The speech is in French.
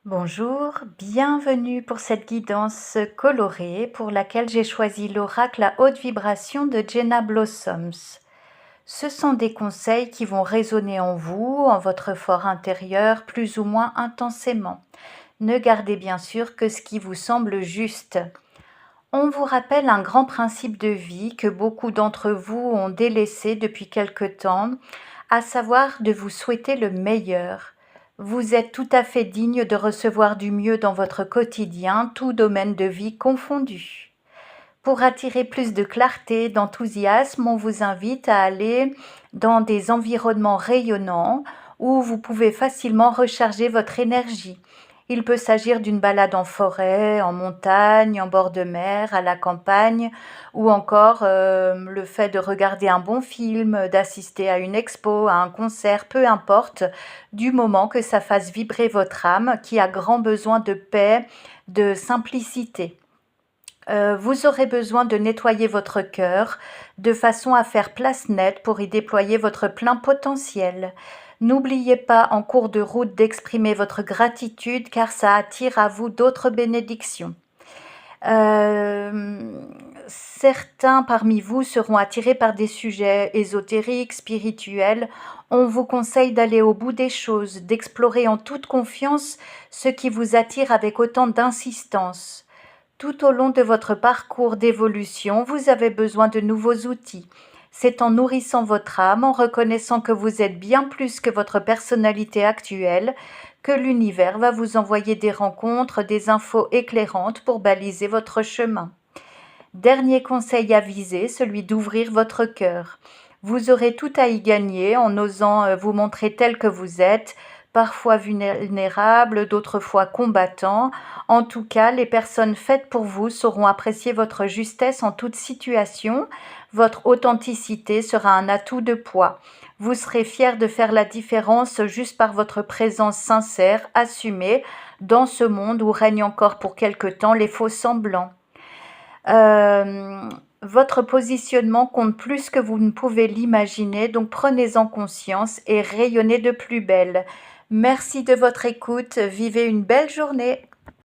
Bonjour, bienvenue pour cette guidance colorée pour laquelle j'ai choisi l'oracle à haute vibration de Jenna Blossoms. Ce sont des conseils qui vont résonner en vous, en votre fort intérieur, plus ou moins intensément. Ne gardez bien sûr que ce qui vous semble juste. On vous rappelle un grand principe de vie que beaucoup d'entre vous ont délaissé depuis quelque temps, à savoir de vous souhaiter le meilleur. Vous êtes tout à fait digne de recevoir du mieux dans votre quotidien, tout domaine de vie confondu. Pour attirer plus de clarté, d'enthousiasme, on vous invite à aller dans des environnements rayonnants où vous pouvez facilement recharger votre énergie. Il peut s'agir d'une balade en forêt, en montagne, en bord de mer, à la campagne, ou encore le fait de regarder un bon film, d'assister à une expo, à un concert, peu importe, du moment que ça fasse vibrer votre âme qui a grand besoin de paix, de simplicité. Vous aurez besoin de nettoyer votre cœur de façon à faire place nette pour y déployer votre plein potentiel. N'oubliez pas en cours de route d'exprimer votre gratitude car ça attire à vous d'autres bénédictions. Certains parmi vous seront attirés par des sujets ésotériques, spirituels. On vous conseille d'aller au bout des choses, d'explorer en toute confiance ce qui vous attire avec autant d'insistance. Tout au long de votre parcours d'évolution, vous avez besoin de nouveaux outils. C'est en nourrissant votre âme, en reconnaissant que vous êtes bien plus que votre personnalité actuelle, que l'univers va vous envoyer des rencontres, des infos éclairantes pour baliser votre chemin. Dernier conseil avisé, celui d'ouvrir votre cœur. Vous aurez tout à y gagner en osant vous montrer tel que vous êtes, parfois vulnérable, d'autres fois combattant. En tout cas, les personnes faites pour vous sauront apprécier votre justesse en toute situation. Votre authenticité sera un atout de poids. Vous serez fier de faire la différence juste par votre présence sincère, assumée, dans ce monde où règnent encore pour quelque temps les faux semblants. Votre positionnement compte plus que vous ne pouvez l'imaginer, donc prenez-en conscience et rayonnez de plus belle. Merci de votre écoute, vivez une belle journée.